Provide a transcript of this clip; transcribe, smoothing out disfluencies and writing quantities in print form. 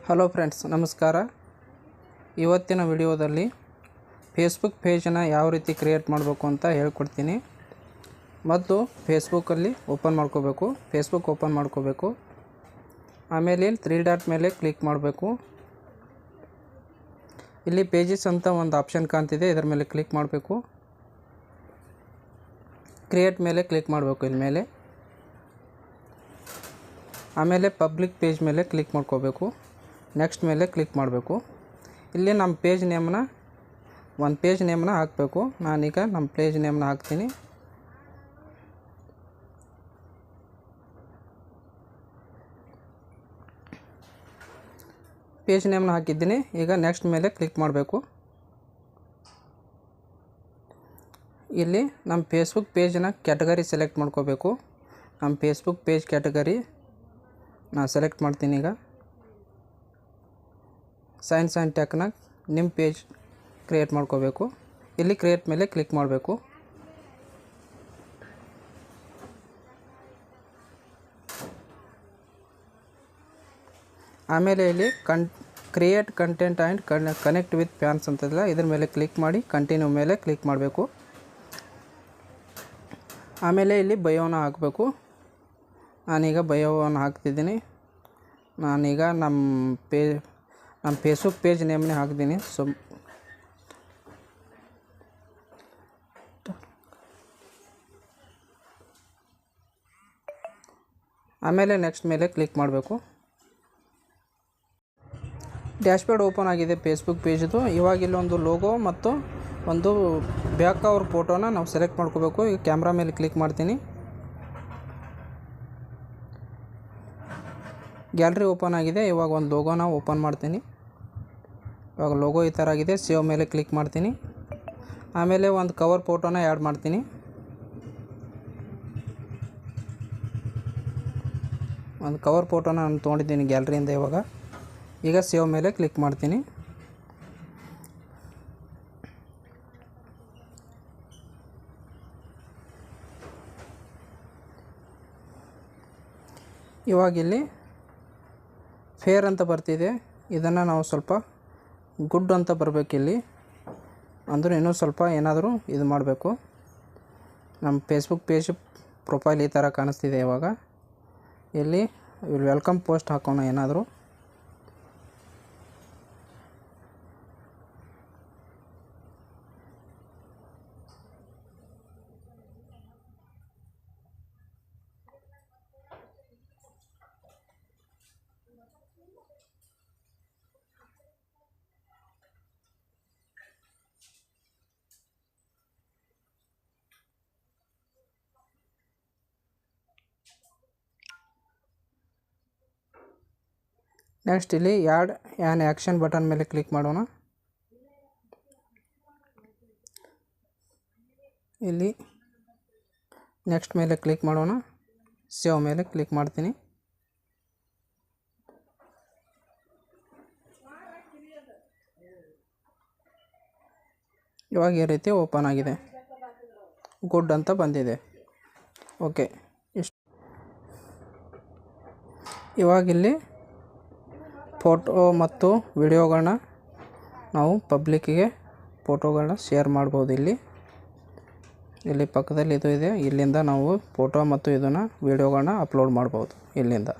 Hello friends, ನಮಸ್ಕಾರ. ಇವತ್ತಿನ ವಿಡಿಯೋದಲ್ಲಿ ಫೇಸ್ಬುಕ್ ಪೇಜನ್ನು ಯಾವ ರೀತಿ ಕ್ರಿಯೇಟ್ ಮಾಡಬೇಕು ಅಂತ ಹೇಳ್ಕೊಡ್ತೀನಿ. ಮತ್ತು ಫೇಸ್ಬುಕ್ಕಲ್ಲಿ ಫೇಸ್ಬುಕ್ ಓಪನ್ ಮಾಡ್ಕೋಬೇಕು. ಆಮೇಲೆ 3 ಡಾಟ್ ಮೇಲೆ ಕ್ಲಿಕ್ ಮಾಡಬೇಕು. ಇಲ್ಲಿ ಪೇಜಸ್ ಅಂತ ಒಂದು ಆಪ್ಷನ್ ಕಾಣ್ತಿದೆ, ಇದರ ಮೇಲೆ ಕ್ಲಿಕ್ ಮಾಡಬೇಕು. ಕ್ರಿಯೇಟ್ ಮೇಲೆ ಕ್ಲಿಕ್ ಮಾಡಬೇಕು ಇಲ್ಲಿ ಮೇಲೆ. ಆಮೇಲೆ ಪಬ್ಲಿಕ್ ಪೇಜ್ ಮೇಲೆ ಕ್ಲಿಕ್ ಮಾಡ್ಕೋಬೇಕು. ನೆಕ್ಸ್ಟ್ ಮೇಲೆ ಕ್ಲಿಕ್ ಮಾಡಬೇಕು. ಇಲ್ಲಿ ನಮ್ಮ ಪೇಜ್ ನೇಮನ್ನ ಒಂದು ಪೇಜ್ ನೇಮನ್ನ ಹಾಕಬೇಕು. ನಾನೀಗ ನಮ್ಮ ಪೇಜ್ ನೇಮನ್ನ ಹಾಕ್ತೀನಿ. ಪೇಜ್ ನೇಮನ್ನ ಹಾಕಿದ್ದೀನಿ. ಈಗ ನೆಕ್ಸ್ಟ್ ಮೇಲೆ ಕ್ಲಿಕ್ ಮಾಡಬೇಕು. ಇಲ್ಲಿ ನಮ್ಮ ಫೇಸ್ಬುಕ್ ಪೇಜನ್ನ ಕ್ಯಾಟಗರಿ ಸೆಲೆಕ್ಟ್ ಮಾಡ್ಕೋಬೇಕು. ನಮ್ಮ ಫೇಸ್ಬುಕ್ ಪೇಜ್ ಕ್ಯಾಟಗರಿ ನಾನು ಸೆಲೆಕ್ಟ್ ಮಾಡ್ತೀನಿ. ಈಗ ಸೈನ್ಸ್ ಆ್ಯಂಡ್ ಟೆಕ್ನ ನಿಮ್ಮ ಪೇಜ್ ಕ್ರಿಯೇಟ್ ಮಾಡ್ಕೋಬೇಕು. ಇಲ್ಲಿ ಕ್ರಿಯೇಟ್ ಮೇಲೆ ಕ್ಲಿಕ್ ಮಾಡಬೇಕು. ಆಮೇಲೆ ಇಲ್ಲಿ create content and connect with fans ಅಂತದಲ್ಲ, ಇದ್ರ ಮೇಲೆ ಕ್ಲಿಕ್ ಮಾಡಿ ಕಂಟಿನ್ಯೂ ಮೇಲೆ ಕ್ಲಿಕ್ ಮಾಡಬೇಕು. ಆಮೇಲೆ ಇಲ್ಲಿ ಬಯೋನ ಹಾಕಬೇಕು. ನಾನೀಗ ಬಯೋವನ್ನು ಹಾಕ್ತಿದ್ದೀನಿ. ನಾನೀಗ ನಮ್ಮ ಫೇಸ್ಬುಕ್ ಪೇಜ್ ನೇಮ್ನೇ ಹಾಕ್ತೀನಿ. ಆಮೇಲೆ ನೆಕ್ಸ್ಟ್ ಮೇಲೆ ಕ್ಲಿಕ್ ಮಾಡಬೇಕು. ಡ್ಯಾಶ್ಬೋರ್ಡ್ ಓಪನ್ ಆಗಿದೆ ಫೇಸ್ಬುಕ್ ಪೇಜ್ದು. ಇವಾಗ ಇಲ್ಲೊಂದು ಲೋಗೋ ಮತ್ತು ಒಂದು ಬ್ಯಾಕ್ ಕವರ್ ಫೋಟೋನ ನಾವು ಸೆಲೆಕ್ಟ್ ಮಾಡ್ಕೋಬೇಕು. ಈಗ ಕ್ಯಾಮ್ರಾ ಮೇಲೆ ಕ್ಲಿಕ್ ಮಾಡ್ತೀನಿ. ಗ್ಯಾಲರಿ ಓಪನ್ ಆಗಿದೆ. ಇವಾಗ ಒಂದು ಲೋಗೋನ ಓಪನ್ ಮಾಡ್ತೀನಿ. ಇವಾಗ ಲೋಗೋ ಈ ಥರ ಆಗಿದೆ. ಸೇವ್ ಮೇಲೆ ಕ್ಲಿಕ್ ಮಾಡ್ತೀನಿ. ಆಮೇಲೆ ಒಂದು ಕವರ್ ಫೋಟೋನ ಆ್ಯಡ್ ಮಾಡ್ತೀನಿ. ಒಂದು ಕವರ್ ಫೋಟೋನ ನಾನು ತೊಗೊಂಡಿದ್ದೀನಿ ಗ್ಯಾಲರಿಯಿಂದ. ಈಗ ಸೇವ್ ಮೇಲೆ ಕ್ಲಿಕ್ ಮಾಡ್ತೀನಿ. ಇವಾಗ ಇಲ್ಲಿ ಫೇರ್ ಅಂತ ಬರ್ತಿದೆ. ಇದನ್ನು ನಾವು ಸ್ವಲ್ಪ ಗುಡ್ ಅಂತ ಬರಬೇಕಿಲ್ಲಿ. ಅಂದರೆ ಇನ್ನೂ ಸ್ವಲ್ಪ ಏನಾದರೂ ಇದು ಮಾಡಬೇಕು. ನಮ್ಮ ಫೇಸ್ಬುಕ್ ಪೇಜ್ ಪ್ರೊಫೈಲ್ ಈ ಥರ ಕಾಣಿಸ್ತಿದೆ. ಇವಾಗ ಇಲ್ಲಿ ವೆಲ್ಕಮ್ ಪೋಸ್ಟ್ ಹಾಕೋಣ ಏನಾದರೂ. ನೆಕ್ಸ್ಟ್ ಇಲ್ಲಿ ಆ್ಯಡ್ ಆ್ಯನ್ ಆ್ಯಕ್ಷನ್ ಬಟನ್ ಮೇಲೆ ಕ್ಲಿಕ್ ಮಾಡೋಣ. ಇಲ್ಲಿ ನೆಕ್ಸ್ಟ್ ಮೇಲೆ ಕ್ಲಿಕ್ ಮಾಡೋಣ. ಸೇವ್ ಮೇಲೆ ಕ್ಲಿಕ್ ಮಾಡ್ತೀನಿ. ಇವಾಗ ಈ ರೀತಿ ಓಪನ್ ಆಗಿದೆ. ಗುಡ್ ಅಂತ ಬಂದಿದೆ. ಓಕೆ, ಇಷ್ಟು. ಇವಾಗಿಲ್ಲಿ ಫೋಟೋ ಮತ್ತು ವಿಡಿಯೋಗಳನ್ನ ನಾವು ಪಬ್ಲಿಕ್ಕಿಗೆ ಫೋಟೋಗಳನ್ನ ಶೇರ್ ಮಾಡ್ಬೋದು. ಇಲ್ಲಿ ಪಕ್ಕದಲ್ಲಿ ಇದು ಇದೆ. ಇಲ್ಲಿಂದ ನಾವು ಫೋಟೋ ಮತ್ತು ಇದನ್ನು ವಿಡಿಯೋಗಳನ್ನ ಅಪ್ಲೋಡ್ ಮಾಡ್ಬೋದು ಇಲ್ಲಿಂದ.